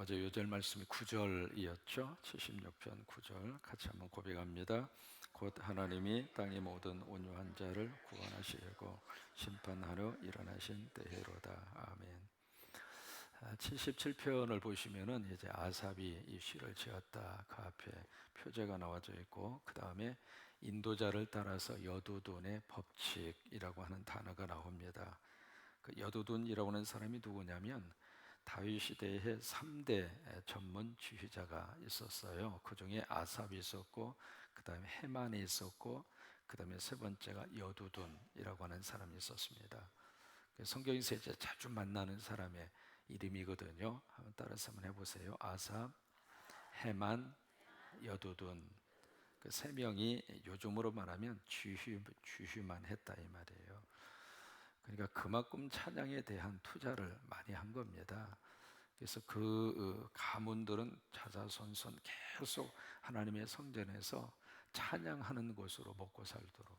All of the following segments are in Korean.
어제 요절 말씀이 9절이었죠. 76편 9절 같이 한번 고백합니다. 곧 하나님이 땅의 모든 온유한 자를 구원하시려고 심판하러 일어나신 때로다. 아멘. 77편을 보시면은 이제 아삽이 이 시를 지었다. 그 앞에 표제가 나와져 있고 그 다음에 인도자를 따라서 여두둔의 법칙이라고 하는 단어가 나옵니다. 그 여두둔이라고 하는 사람이 누구냐면 다윗 시대에 3대 전문 지휘자가 있었어요. 그 중에 아삽이 있었고 그 다음에 헤만이 있었고 그 다음에 세 번째가 여두둔이라고 하는 사람이 있었습니다. 성경에서 이제 자주 만나는 사람의 이름이거든요. 한번 따라서 한번 해보세요. 아삽, 헤만, 여두둔. 그 세 명이 요즘으로 말하면 주휴만 했다 이 말이에요. 그러니까 그만큼 찬양에 대한 투자를 많이 한 겁니다. 그래서 그 가문들은 자자손손 계속 하나님의 성전에서 찬양하는 곳으로 먹고 살도록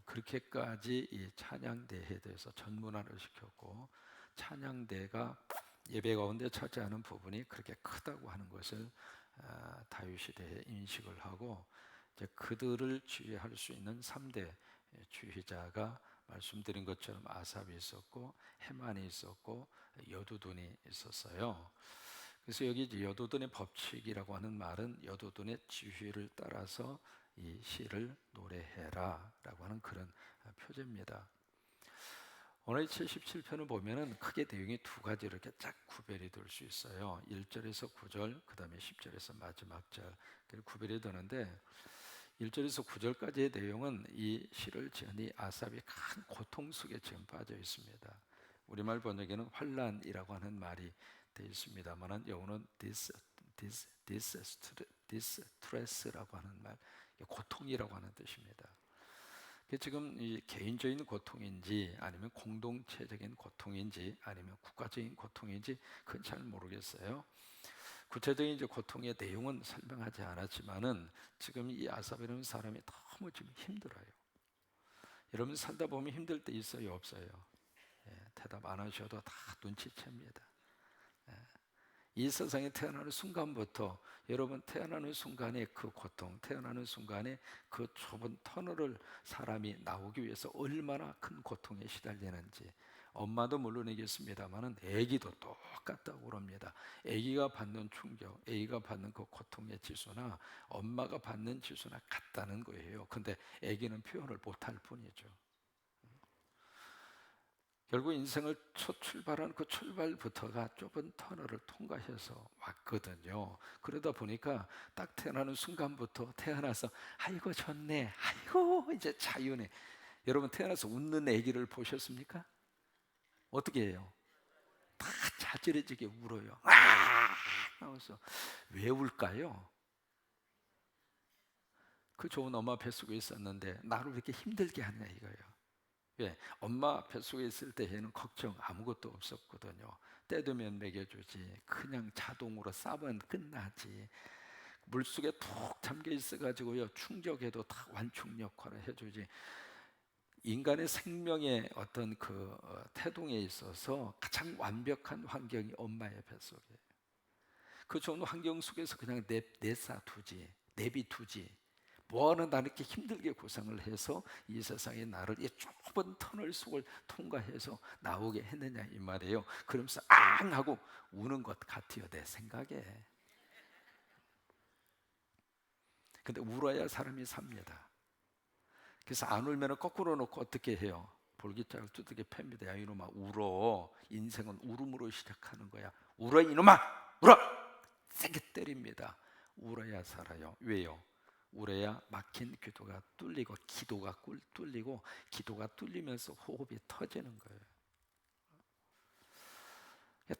그렇게까지 이 찬양대에 대해서 전문화를 시켰고, 찬양대가 예배 가운데 차지하는 부분이 그렇게 크다고 하는 것을 다윗 시대에 인식을 하고, 이제 그들을 지휘할 수 있는 3대 지휘자가 말씀드린 것처럼 아삽이 있었고 헤만이 있었고 여두둔이 있었어요. 그래서 여기 여두둔의 법칙이라고 하는 말은 여두둔의 지휘를 따라서 이 시를 노래해라 라고 하는 그런 표제입니다. 오늘 77편을 보면은 크게 내용이 두 가지로 이렇게 쫙 구별이 될 수 있어요. 1절에서 9절, 그 다음에 10절에서 마지막 절, 구별이 되는데 1절에서 9절까지의 내용은 이 시를 지은 이 아삽이 큰 고통 속에 지금 빠져 있습니다. 우리말 번역에는 환난이라고 하는 말이 되어 있습니다만 영어는 distress라고 하는 말, 고통이라고 하는 뜻입니다. 지금 이 개인적인 고통인지 아니면 공동체적인 고통인지 아니면 국가적인 고통인지 그건 잘 모르겠어요. 구체적인 이제 고통의 내용은 설명하지 않았지만은 지금 이 아삽이라는 사람이 너무 지금 힘들어요. 여러분 살다 보면 힘들 때 있어요, 없어요? 대답 안 하셔도 다 눈치챕니다. 이 세상에 태어나는 순간부터 여러분 태어나는 순간에 그 고통, 태어나는 순간에 그 좁은 터널을 사람이 나오기 위해서 얼마나 큰 고통에 시달리는지, 엄마도 물론이겠습니다만은 아기도 똑같다고 그럽니다. 아기가 받는 충격, 아기가 받는 그 고통의 지수나 엄마가 받는 지수나 같다는 거예요. 근데 아기는 표현을 못할 뿐이죠. 결국 인생을 첫 출발한 그 출발부터가 좁은 터널을 통과해서 왔거든요. 그러다 보니까 딱 태어나는 순간부터 태어나서 아이고 좋네, 아이고 이제 자유네. 여러분 태어나서 웃는 아기를 보셨습니까? 어떻게 해요? 다 자지러지게 울어요. 하면서 왜 울까요? 그 좋은 엄마 뱃속에 있었는데 나를 왜 이렇게 힘들게 하냐 이거예요. 예, 엄마 뱃속에 있을 때에는 걱정 아무것도 없었거든요. 때 되면 먹여주지, 그냥 자동으로 싸면 끝나지. 물속에 푹 잠겨 있어가지고요 충격에도 다 완충 역할을 해주지. 인간의 생명의 어떤 그 태동에 있어서 가장 완벽한 환경이 엄마의 뱃속에. 그 좋은 환경 속에서 그냥 내싸두지, 내비두지. 뭐하는 나를 이렇게 힘들게 고생을 해서 이 세상에 나를 이 좁은 터널 속을 통과해서 나오게 했느냐 이 말이에요. 그러면서 앙 하고 우는 것 같아요, 내 생각에. 근데 울어야 사람이 삽니다. 그래서 안 울면 거꾸로 놓고 어떻게 해요? 볼기짝을 두들겨 팹니다. 야 이놈아 울어. 인생은 울음으로 시작하는 거야. 울어 이놈아 울어. 세게 때립니다. 울어야 살아요. 왜요? 울어야 막힌 기도가 뚫리고 기도가 뚫리고 기도가 뚫리면서 호흡이 터지는 거예요.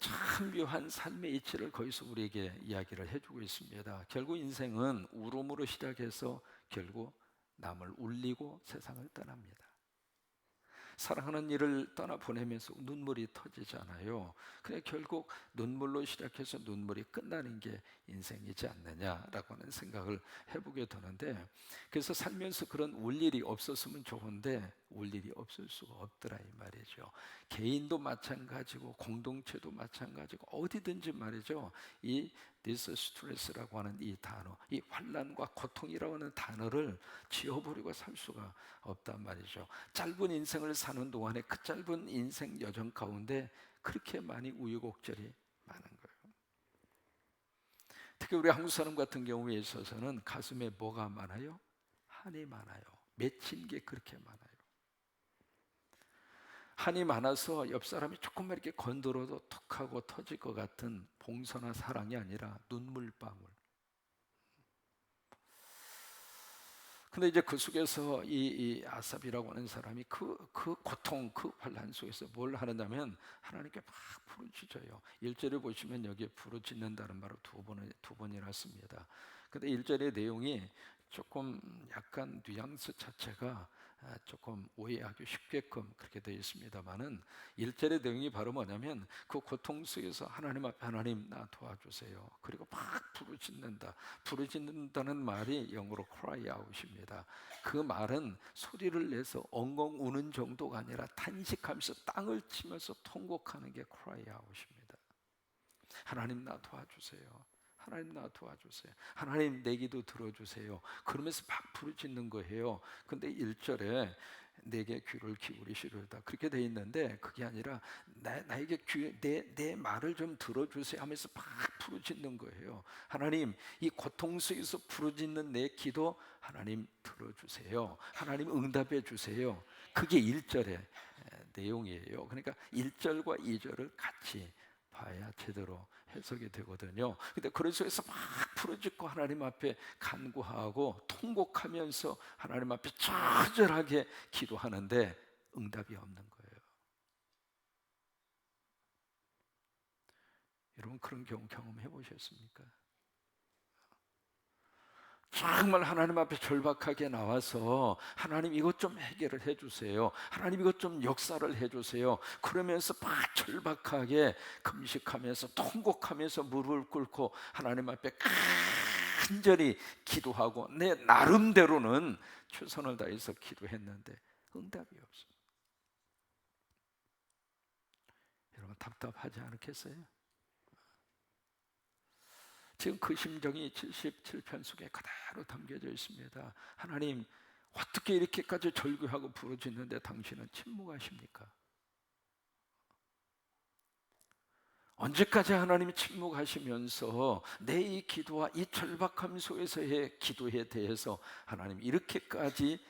참 묘한 삶의 이치를 거기서 우리에게 이야기를 해주고 있습니다. 결국 인생은 울음으로 시작해서 결국 남을 울리고 세상을 떠납니다. 사랑하는 이를 떠나보내면서 눈물이 터지잖아요. 그래 결국 눈물로 시작해서 눈물이 끝나는 게 인생이지 않느냐라고 하는 생각을 해보게 되는데, 그래서 살면서 그런 울 일이 없었으면 좋은데 올 일이 없을 수가 없더라 이 말이죠. 개인도 마찬가지고 공동체도 마찬가지고 어디든지 말이죠. 이 디스트레스라고 하는 이 단어, 이 환난과 고통이라고 하는 단어를 지워버리고 살 수가 없단 말이죠. 짧은 인생을 사는 동안에 그 짧은 인생 여정 가운데 그렇게 많이 우여곡절이 많은 거예요. 특히 우리 한국 사람 같은 경우에 있어서는 가슴에 뭐가 많아요? 한이 많아요. 맺힌 게 그렇게 많아요. 한이 많아서 옆 사람이 조금만 이렇게 건드려도 톡 하고 터질 것 같은 봉선한 사랑이 아니라 눈물방울. 근데 이제 그 속에서 이 아삽이라고 하는 사람이 그 고통, 그 환란 속에서 뭘 하느냐면 하나님께 막 부르짖어요. 1절에 보시면 여기에 부르짖는다는 말을 두 번이나 씁니다. 근데 1절의 내용이 조금 약간 뉘앙스 자체가 조금 오해하기 쉽게끔 그렇게 되어 있습니다만은 1절의 내용이 바로 뭐냐면 그 고통 속에서 하나님 앞에 하나님 나 도와주세요. 그리고 막 부르짖는다. 부르짖는다는 말이 영어로 cry out입니다. 그 말은 소리를 내서 엉엉 우는 정도가 아니라 탄식하면서 땅을 치면서 통곡하는 게 cry out입니다. 하나님 나 도와주세요. 하나님 나 도와주세요. 하나님 내 기도 들어주세요. 그러면서 막 부르짖는 거예요. 근데 1절에 내게 귀를 기울이시려다 그렇게 돼 있는데 그게 아니라 나에게 내 말을 좀 들어주세요 하면서 막 부르짖는 거예요. 하나님 이 고통 속에서 부르짖는 내 기도 하나님 들어주세요. 하나님 응답해 주세요. 그게 1절의 내용이에요. 그러니까 1절과 2절을 같이 봐야 제대로 해석이 되거든요. 근데 그런 속에서 막 부르짖고 하나님 앞에 간구하고 통곡하면서 하나님 앞에 처절하게 기도하는데 응답이 없는 거예요. 여러분 그런 경험해 보셨습니까? 정말 하나님 앞에 절박하게 나와서 하나님 이것 좀 해결을 해주세요. 하나님 이것 좀 역사를 해주세요. 그러면서 막 절박하게 금식하면서 통곡하면서 무릎을 꿇고 하나님 앞에 간절히 기도하고 내 나름대로는 최선을 다해서 기도했는데 응답이 없어. 여러분 답답하지 않겠어요? 지금 그 심정이 77편 속에 그대로 담겨져 있습니다. 하나님 어떻게 이렇게까지 절규하고 부르짖는데 당신은 침묵하십니까? 언제까지 하나님이 침묵하시면서 내 이 기도와 이 절박함 속에서의 기도에 대해서 하나님 이렇게까지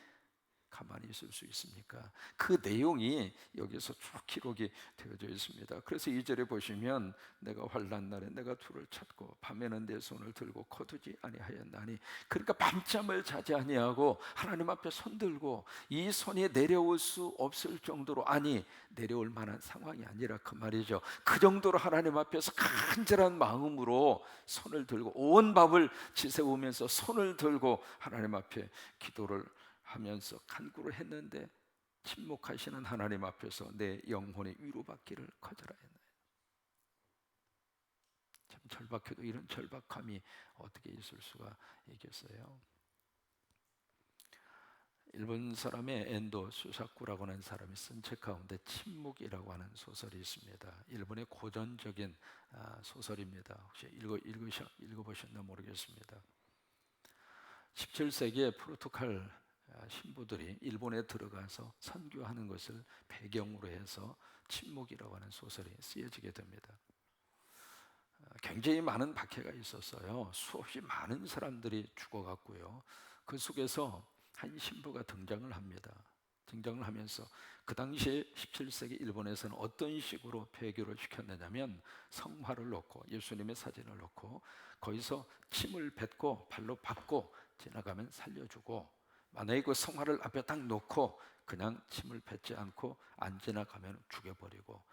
가만히 있을 수 있습니까? 그 내용이 여기서 쭉 기록이 되어져 있습니다. 그래서 2절에 보시면 내가 환난 날에 내가 주를 찾고 밤에는 내 손을 들고 거두지 아니하였나니, 그러니까 밤잠을 자지 아니하고 하나님 앞에 손 들고 이 손이 내려올 수 없을 정도로, 아니 내려올 만한 상황이 아니라 그 말이죠. 그 정도로 하나님 앞에서 간절한 마음으로 손을 들고 온 밤을 지새우면서 손을 들고 하나님 앞에 기도를 하면서 간구를 했는데 침묵하시는 하나님 앞에서 내 영혼이 위로받기를 거절하였나요? 참 절박해도 이런 절박함이 어떻게 있을 수가 있겠어요? 일본 사람의 엔도 수사쿠라고 하는 사람이 쓴 책 가운데 침묵이라고 하는 소설이 있습니다. 일본의 고전적인 소설입니다. 혹시 읽어보셨나 모르겠습니다. 17세기에 포르투갈 신부들이 일본에 들어가서 선교하는 것을 배경으로 해서 침묵이라고 하는 소설이 쓰여지게 됩니다. 굉장히 많은 박해가 있었어요. 수없이 많은 사람들이 죽어갔고요. 그 속에서 한 신부가 등장을 합니다. 등장을 하면서 그 당시에 17세기 일본에서는 어떤 식으로 배교를 시켰느냐면 성화를 놓고 예수님의 사진을 놓고 거기서 침을 뱉고 발로 밟고 지나가면 살려주고, 만약에 그 성화를 앞에 딱 놓고 그냥 침을 뱉지 않고 안 지나가면 죽여버리고,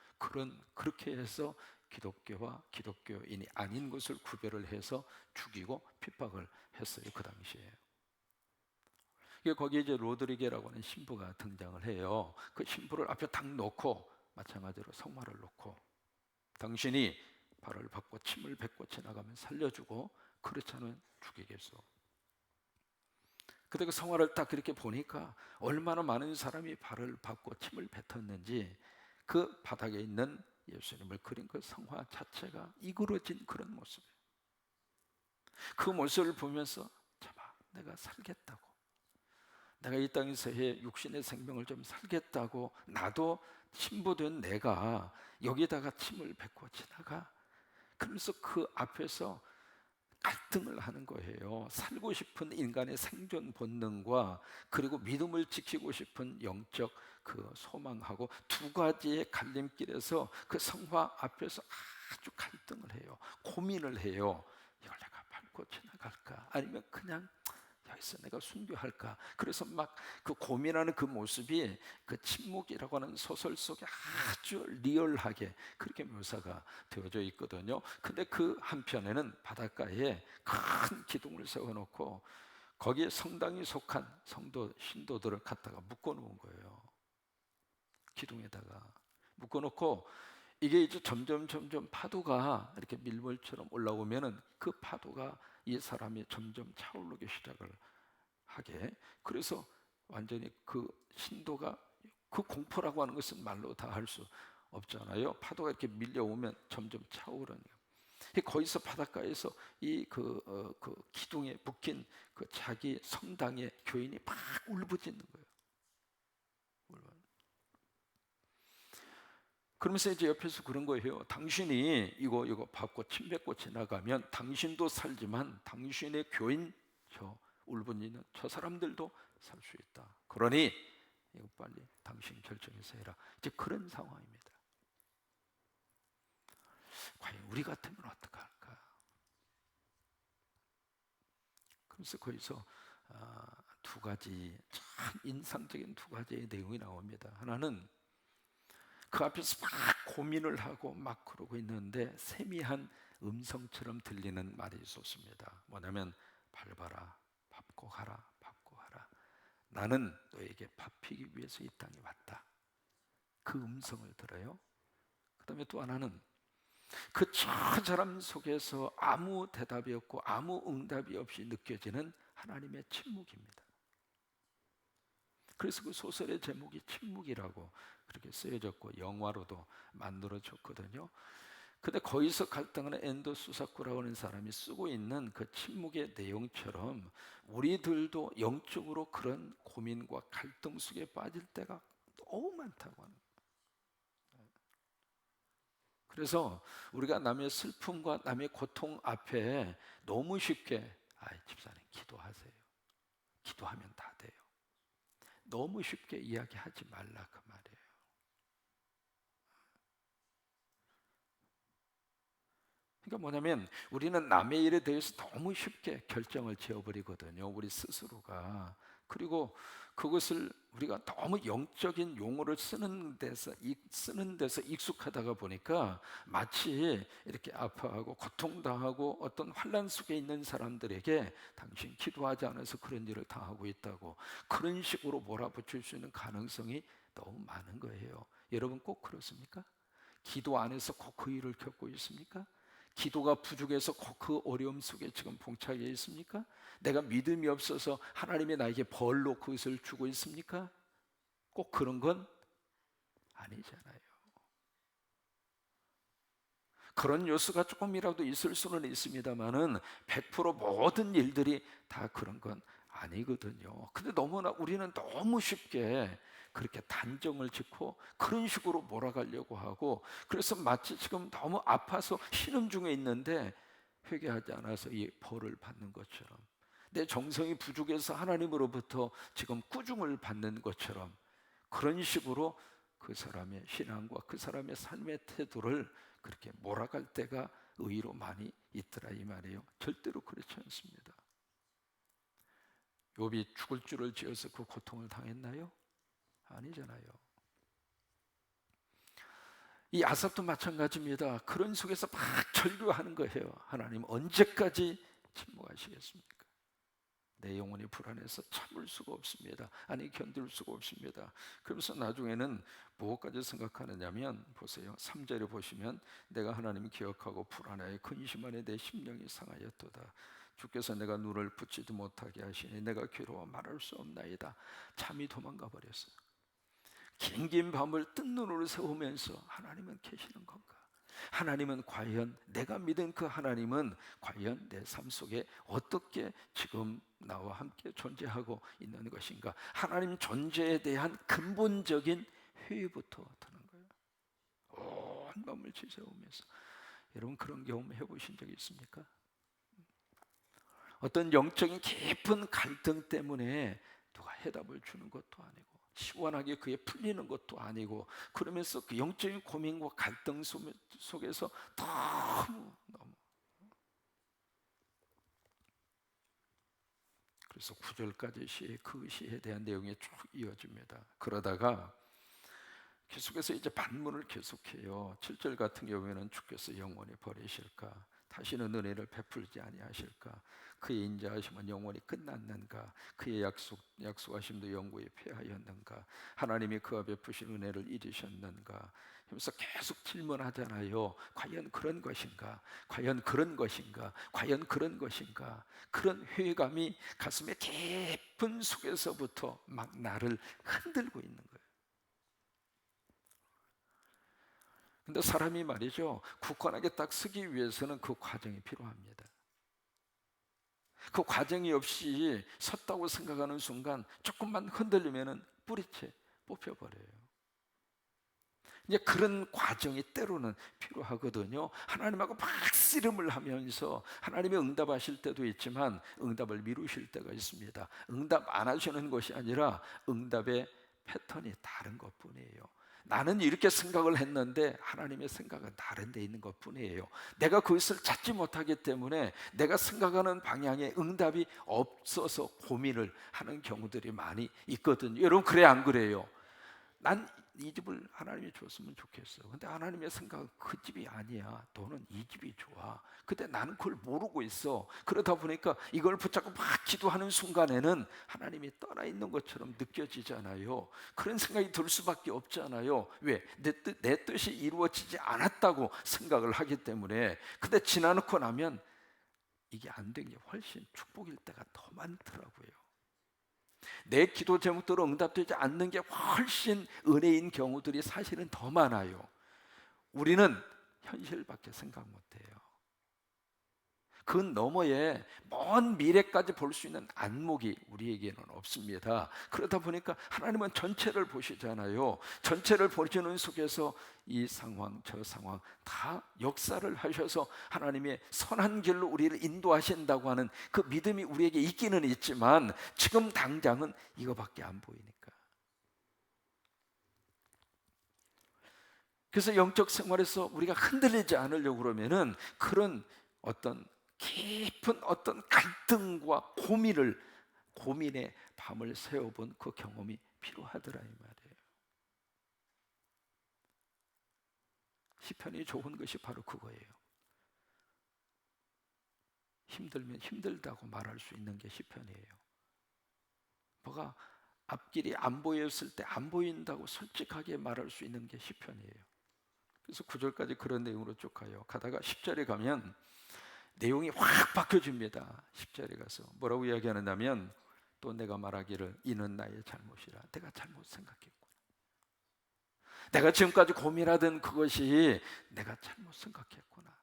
그렇게 해서 기독교와 기독교인이 아닌 것을 구별을 해서 죽이고 핍박을 했어요. 그 당시에. 거기에 이제 로드리게라고 하는 신부가 등장을 해요. 그 신부를 앞에 딱 놓고 마찬가지로 성화를 놓고 당신이 발을 밟고 침을 뱉고 지나가면 살려주고 그렇지 않으면 죽이겠소. 근데 그 성화를 딱 그렇게 보니까 얼마나 많은 사람이 발을 밟고 침을 뱉었는지 그 바닥에 있는 예수님을 그린 그 성화 자체가 이그러진 그런 모습이에요. 그 모습을 보면서 참아, 내가 살겠다고, 내가 이 땅에서의 육신의 생명을 좀 살겠다고, 나도 신부된 내가 여기다가 침을 뱉고 지나가. 그러면서 그 앞에서 갈등을 하는 거예요. 살고 싶은 인간의 생존 본능과 그리고 믿음을 지키고 싶은 영적 그 소망하고 두 가지의 갈림길에서 그 성화 앞에서 아주 갈등을 해요. 고민을 해요. 이걸 내가 밟고 지나갈까? 아니면 그냥 여기서 내가 순교할까? 그래서 막 그 고민하는 그 모습이 그 침묵이라고 하는 소설 속에 아주 리얼하게 그렇게 묘사가 되어져 있거든요. 근데 그 한편에는 바닷가에 큰 기둥을 세워놓고 거기에 성당이 속한 성도 신도들을 갖다가 묶어놓은 거예요. 기둥에다가 묶어놓고 이게 이제 점점 파도가 이렇게 밀물처럼 올라오면은 그 파도가 이 사람이 점점 차오르기 시작을 하게. 그래서 완전히 그 신도가, 그 공포라고 하는 것은 말로 다 할 수 없잖아요. 파도가 이렇게 밀려오면 점점 차오르니까. 거기서 바닷가에서 그 기둥에 묶인 그 자기 성당의 교인이 막 울부짖는 거예요. 그러면서 이제 옆에서 그런 거예요. 당신이 이거 밟고 침 뱉고 지나가면 당신도 살지만 당신의 교인 저 울분이는 저 사람들도 살 수 있다. 그러니 이거 빨리 당신 결정해서 해라. 이제 그런 상황입니다. 과연 우리 같으면 어떡할까? 그래서 거기서 두 가지 참 인상적인 두 가지의 내용이 나옵니다. 하나는 그 앞에서 막 고민을 하고 막 그러고 있는데 세미한 음성처럼 들리는 말이 있었습니다. 뭐냐면 밟아라, 밟고 가라, 밟고 가라. 나는 너에게 밟히기 위해서 이 땅에 왔다. 그 음성을 들어요. 그 다음에 또 하나는 그 처절함 속에서 아무 대답이 없고 아무 응답이 없이 느껴지는 하나님의 침묵입니다. 그래서 그 소설의 제목이 침묵이라고 그렇게 쓰여졌고 영화로도 만들어졌거든요. 근데 거기서 갈등하는 엔도 수사쿠라고 하는 사람이 쓰고 있는 그 침묵의 내용처럼 우리들도 영적으로 그런 고민과 갈등 속에 빠질 때가 너무 많다고 하는 거예요. 그래서 우리가 남의 슬픔과 남의 고통 앞에 너무 쉽게 집사님 기도하세요, 기도하면 다 돼요, 너무 쉽게 이야기하지 말라 그 말이에요. 그러니까 뭐냐면 우리는 남의 일에 대해서 너무 쉽게 결정을 지어버리거든요, 우리 스스로가. 그리고 그것을 우리가 너무 영적인 용어를 쓰는 데서 익숙하다가 보니까 마치 이렇게 아파하고 고통당하고 어떤 환난 속에 있는 사람들에게 당신 기도하지 않아서 그런 일을 당하고 있다고 그런 식으로 몰아붙일 수 있는 가능성이 너무 많은 거예요. 여러분 꼭 그렇습니까? 기도 안에서 꼭 그 일을 겪고 있습니까? 기도가 부족해서 꼭 그 어려움 속에 지금 봉착해 있습니까? 내가 믿음이 없어서 하나님이 나에게 벌로 그것을 주고 있습니까? 꼭 그런 건 아니잖아요. 그런 요소가 조금이라도 있을 수는 있습니다만은 100% 모든 일들이 다 그런 건 아니거든요. 근데 너무나 우리는 너무 쉽게 그렇게 단정을 짓고 그런 식으로 몰아가려고 하고, 그래서 마치 지금 너무 아파서 신음 중에 있는데 회개하지 않아서 이 벌을 받는 것처럼, 내 정성이 부족해서 하나님으로부터 지금 꾸중을 받는 것처럼 그런 식으로 그 사람의 신앙과 그 사람의 삶의 태도를 그렇게 몰아갈 때가 의외로 많이 있더라 이 말이에요. 절대로 그렇지 않습니다. 욥이 죽을 줄을 지어서 그 고통을 당했나요? 아니잖아요. 이 아삽도 마찬가지입니다. 그런 속에서 막 절규하는 거예요. 하나님 언제까지 침묵하시겠습니까? 내 영혼이 불안해서 참을 수가 없습니다. 아니 견딜 수가 없습니다. 그러면서 나중에는 무엇까지 생각하느냐면 보세요. 3절에 보시면 내가 하나님 기억하고 불안하여 근심하여 내 심령이 상하였도다. 주께서 내가 눈을 붙지도 못하게 하시니 내가 괴로워 말할 수 없나이다. 잠이 도망가 버렸어요. 긴긴 밤을 뜬 눈으로 세우면서 하나님은 계시는 건가? 하나님은 과연, 내가 믿은 그 하나님은 과연 내 삶 속에 어떻게 지금 나와 함께 존재하고 있는 것인가? 하나님 존재에 대한 근본적인 회의부터 드는 거예요. 온 밤을 지새우면서. 여러분 그런 경험 해보신 적 있습니까? 어떤 영적인 깊은 갈등 때문에 누가 해답을 주는 것도 아니고 시원하게 그게 풀리는 것도 아니고, 그러면서 그 영적인 고민과 갈등 속에서 너무 그래서 9절까지 그 시에 대한 내용이 쭉 이어집니다. 그러다가 계속해서 이제 반문을 계속해요. 7절 같은 경우에는 주께서 영원히 버리실까? 다시는 은혜를 베풀지 아니하실까? 그의 인자하심은 영원히 끝났는가? 그의 약속하심도 영구히 패하였는가? 하나님이 그와 베푸신 은혜를 잊으셨는가? 하면서 계속 질문하잖아요. 과연 그런 것인가? 과연 그런 것인가? 과연 그런 것인가? 그런 회의감이 가슴의 깊은 속에서부터 막 나를 흔들고 있는 거예요. 근데 사람이 말이죠, 굳건하게 딱 서기 위해서는 그 과정이 필요합니다. 그 과정이 없이 섰다고 생각하는 순간 조금만 흔들리면 뿌리채 뽑혀버려요. 이제 그런 과정이 때로는 필요하거든요. 하나님하고 막 씨름을 하면서 하나님이 응답하실 때도 있지만 응답을 미루실 때가 있습니다. 응답 안 하시는 것이 아니라 응답의 패턴이 다른 것뿐이에요. 나는 이렇게 생각을 했는데 하나님의 생각은 다른 데 있는 것뿐이에요. 내가 그것을 찾지 못하기 때문에 내가 생각하는 방향에 응답이 없어서 고민을 하는 경우들이 많이 있거든요. 여러분 그래 안 그래요? 난 이 집을 하나님이 줬으면 좋겠어. 근데 하나님의 생각은 그 집이 아니야. 너는 이 집이 좋아. 근데 나는 그걸 모르고 있어. 그러다 보니까 이걸 붙잡고 막 기도하는 순간에는 하나님이 떠나 있는 것처럼 느껴지잖아요. 그런 생각이 들 수밖에 없잖아요. 왜? 내 뜻이 이루어지지 않았다고 생각을 하기 때문에. 근데 지나놓고 나면 이게 안 된 게 훨씬 축복일 때가 더 많더라고요. 내 기도 제목대로 응답되지 않는 게 훨씬 은혜인 경우들이 사실은 더 많아요. 우리는 현실밖에 생각 못해요. 그 너머에 먼 미래까지 볼 수 있는 안목이 우리에게는 없습니다. 그러다 보니까 하나님은 전체를 보시잖아요. 전체를 보시는 속에서 이 상황 저 상황 다 역사를 하셔서 하나님의 선한 길로 우리를 인도하신다고 하는 그 믿음이 우리에게 있기는 있지만 지금 당장은 이거밖에 안 보이니까. 그래서 영적 생활에서 우리가 흔들리지 않으려고 그러면은 그런 어떤 깊은 어떤 갈등과 고민의 밤을 새워본 그 경험이 필요하더라 이 말이에요. 시편이 좋은 것이 바로 그거예요. 힘들면 힘들다고 말할 수 있는 게 시편이에요. 뭐가 앞길이 안 보였을 때 안 보인다고 솔직하게 말할 수 있는 게 시편이에요. 그래서 9절까지 그런 내용으로 쭉 가요. 가다가 10절에 가면 내용이 확 바뀌어집니다. 10절에 가서 뭐라고 이야기하느냐면 또 내가 말하기를 이는 나의 잘못이라. 내가 잘못 생각했구나. 내가 지금까지 고민하던 그것이 내가 잘못 생각했구나.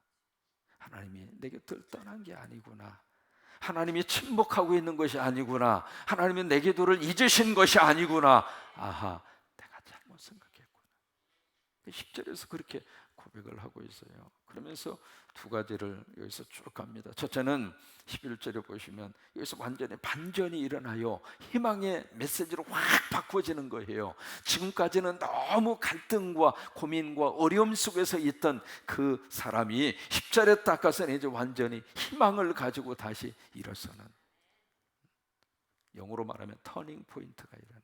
하나님이 내 곁을 떠난 게 아니구나. 하나님이 침묵하고 있는 것이 아니구나. 하나님이 내 기도를 잊으신 것이 아니구나. 아하, 내가 잘못 생각했구나. 10절에서 그렇게 고백을 하고 있어요. 그러면서 두 가지를 여기서 쭉 갑니다. 첫째는 11절에 보시면 여기서 완전히 반전이 일어나요. 희망의 메시지로 확 바꿔지는 거예요. 지금까지는 너무 갈등과 고민과 어려움 속에서 있던 그 사람이 10절에 딱 가서는 이제 완전히 희망을 가지고 다시 일어서는, 영어로 말하면 터닝 포인트가 일어나요.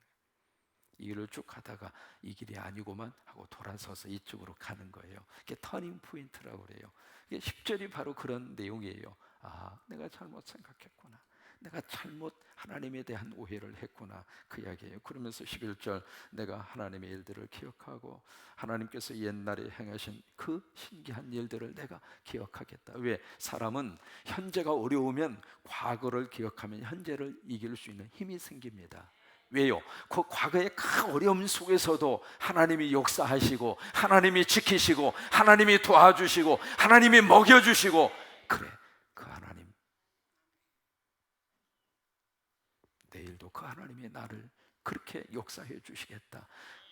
이 길을 쭉 가다가 이 길이 아니고만 하고 돌아서서 이쪽으로 가는 거예요. 이게 터닝 포인트라고 그래요. 이게 10절이 바로 그런 내용이에요. 아, 내가 잘못 생각했구나. 내가 잘못 하나님에 대한 오해를 했구나, 그 이야기예요. 그러면서 11절, 내가 하나님의 일들을 기억하고 하나님께서 옛날에 행하신 그 신기한 일들을 내가 기억하겠다. 왜? 사람은 현재가 어려우면 과거를 기억하면 현재를 이길 수 있는 힘이 생깁니다. 왜요? 그 과거의 큰 어려움 속에서도 하나님이 역사하시고 하나님이 지키시고 하나님이 도와주시고 하나님이 먹여주시고, 그래, 그 하나님, 내일도 그 하나님이 나를 그렇게 역사해 주시겠다.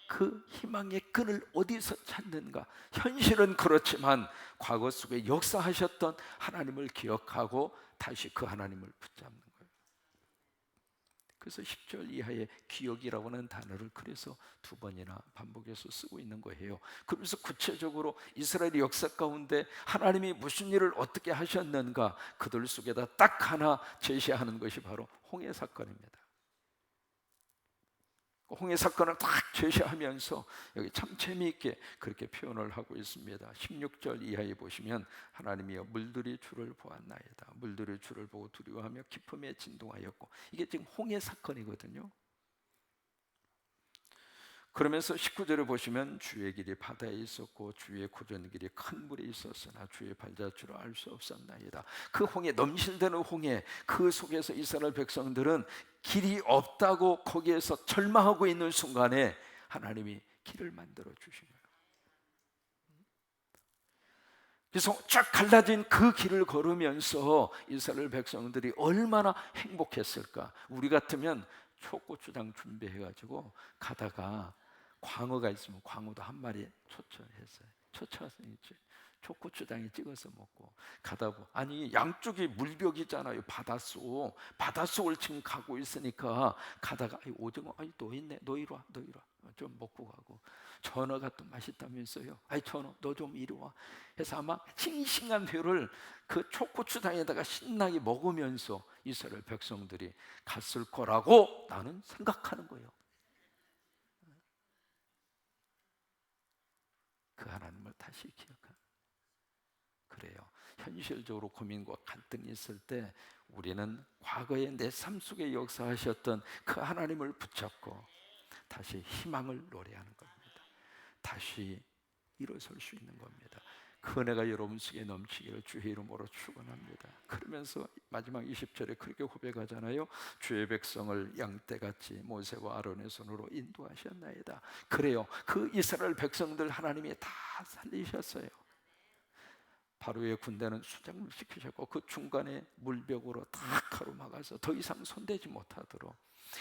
그 희망의 끈을 어디서 찾는가? 현실은 그렇지만 과거 속에 역사하셨던 하나님을 기억하고 다시 그 하나님을 붙잡는 거예요. 그래서 10절 이하의 기억이라고 하는 단어를 그래서 두 번이나 반복해서 쓰고 있는 거예요. 그러면서 구체적으로 이스라엘의 역사 가운데 하나님이 무슨 일을 어떻게 하셨는가, 그들 속에다 딱 하나 제시하는 것이 바로 홍해 사건입니다. 홍해 사건을 딱 제시하면서 여기 참 재미있게 그렇게 표현을 하고 있습니다. 16절 이하에 보시면, 하나님이여 물들이 주를 보았나이다. 물들이 주를 보고 두려워하며 기쁨에 진동하였고, 이게 지금 홍해 사건이거든요. 그러면서 19절을 보시면, 주의 길이 바다에 있었고 주의 고전길이 큰 물에 있었으나 주의 발자취로 알 수 없었나이다. 그 홍해, 넘실대는 홍해, 그 속에서 이스라엘 백성들은 길이 없다고 거기에서 절망하고 있는 순간에 하나님이 길을 만들어 주신 거예요. 그래서 쫙 갈라진 그 길을 걸으면서 이스라엘 백성들이 얼마나 행복했을까. 우리 같으면 초고추장 준비해가지고 가다가 광어가 있으면 광어도 한 마리 초쳐했어요. 초쳐서 이제 초고추장에 찍어서 먹고, 가다 보면 아니 양쪽이 물벽이잖아요. 바닷속을 지금 가고 있으니까 가다가 오징어, 너 있네, 너 이리 와, 너 이리 와, 좀 먹고 가고, 전어가 또 맛있다면서요. 전어 너 좀 이리 와 해서 아마 싱싱한 회를 그 초고추장에다가 신나게 먹으면서 이스라엘 백성들이 갔을 거라고 나는 생각하는 거예요. 그 하나님을 다시 기억하는. 그래요. 현실적으로 고민과 갈등이 있을 때 우리는 과거에 내 삶 속에 역사하셨던 그 하나님을 붙잡고 다시 희망을 노래하는 겁니다. 다시 일어설 수 있는 겁니다. 그 은혜가 여러분 속에 넘치기를 주의 이름으로 축원합니다. 그러면서 마지막 20절에 그렇게 고백하잖아요. 주의 백성을 양떼같이 모세와 아론의 손으로 인도하셨나이다. 그래요. 그 이스라엘 백성들 하나님이 다 살리셨어요. 바로의 군대는 수장을 시키셨고 그 중간에 물벽으로 딱 가로막아서 더 이상 손대지 못하도록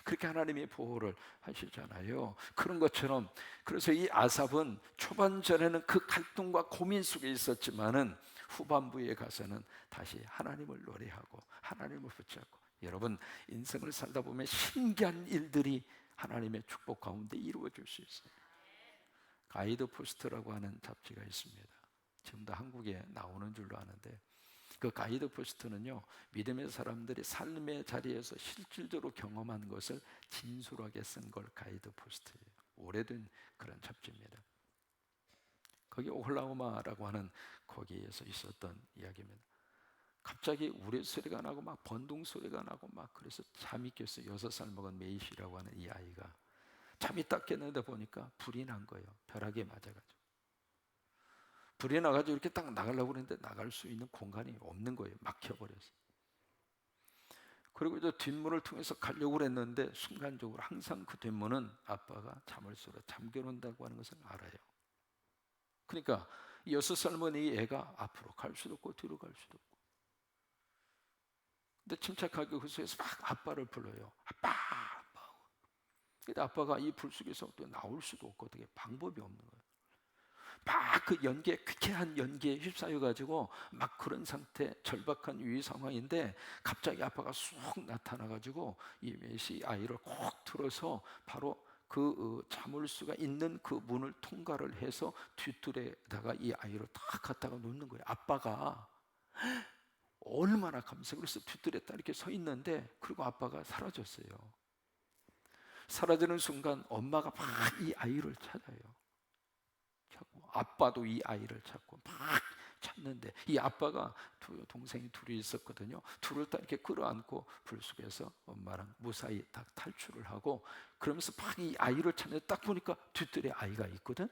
그렇게 하나님이 보호를 하시잖아요. 그런 것처럼, 그래서 이 아삽은 초반전에는 그 갈등과 고민 속에 있었지만은 후반부에 가서는 다시 하나님을 노래하고 하나님을 붙잡고, 여러분 인생을 살다 보면 신기한 일들이 하나님의 축복 가운데 이루어질 수 있어요. 가이드 포스트라고 하는 잡지가 있습니다. 지금도 한국에 나오는 줄로 아는데, 그 가이드 포스트는요, 믿음의 사람들이 삶의 자리에서 실질적으로 경험한 것을 진솔하게 쓴 걸 가이드 포스트예요. 오래된 그런 잡지입니다. 거기 오클라호마라고 하는 거기에서 있었던 이야기입니다. 갑자기 우레 소리가 나고 막 번둥 소리가 나고 막, 그래서 잠이 깼어요. 6살 먹은 메이시라고 하는 이 아이가 잠이 딱 깼는데 보니까 불이 난 거예요. 벼락에 맞아가지고 불이 나가지고 이렇게 딱 나가려고 그랬는데 나갈 수 있는 공간이 없는 거예요. 막혀버렸어요. 그리고 이제 뒷문을 통해서 가려고 그랬는데 순간적으로 항상 그 뒷문은 아빠가 잠을 쏘러 잠겨놓는다고 하는 것을 알아요. 그러니까 6살 먹은 이 애가 앞으로 갈 수도 없고 뒤로 갈 수도 없고, 근데 침착하게 그 속에서 막 아빠를 불러요. 아빠, 아빠. 근데 아빠가 이 불 속에서 또 나올 수도 없고 어떻게 방법이 없는 거예요. 막 그 연기에, 퀴퀴한 연기에 휩싸여 가지고 막 그런 상태, 절박한 위기 상황인데 갑자기 아빠가 쑥 나타나 가지고 이 메시 아이를 콕 들어서 바로 그 자물쇠가 있는 그 문을 통과를 해서 뒷뜰에다가 이 아이를 딱 갖다가 놓는 거예요. 아빠가 얼마나 감사해요. 그래서 뒷뜰에 딱 이렇게 서 있는데, 그리고 아빠가 사라졌어요. 사라지는 순간 엄마가 막 이 아이를 찾아요. 아빠도 이 아이를 찾고 막 찾는데, 이 아빠가 동생이 둘이 있었거든요. 둘을 다 이렇게 끌어안고 불 속에서 엄마랑 무사히 다 탈출을 하고, 그러면서 막 이 아이를 찾는데 딱 보니까 뒤뜰에 아이가 있거든.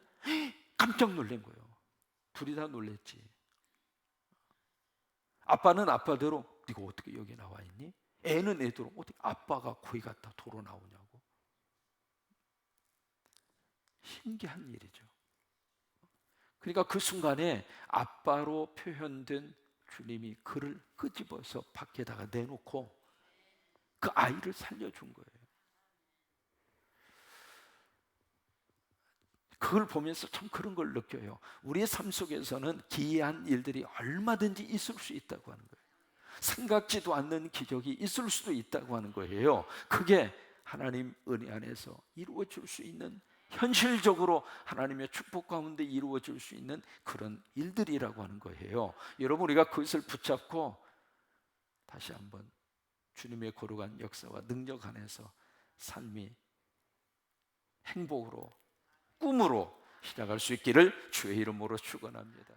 깜짝 놀란 거예요. 둘이 다 놀랬지. 아빠는 아빠대로 네가 어떻게 여기 나와 있니? 애는 애대로 어떻게 아빠가 거기 갔다 도로 나오냐고. 신기한 일이죠. 그러니까 그 순간에 아빠로 표현된 주님이 그를 끄집어서 밖에다가 내놓고 그 아이를 살려준 거예요. 그걸 보면서 참 그런 걸 느껴요. 우리의 삶 속에서는 기이한 일들이 얼마든지 있을 수 있다고 하는 거예요. 생각지도 않는 기적이 있을 수도 있다고 하는 거예요. 그게 하나님 은혜 안에서 이루어질 수 있는, 현실적으로 하나님의 축복 가운데 이루어질 수 있는 그런 일들이라고 하는 거예요. 여러분, 우리가 그것을 붙잡고 다시 한번 주님의 거룩한 역사와 능력 안에서 삶이 행복으로, 꿈으로 시작할 수 있기를 주의 이름으로 축원합니다.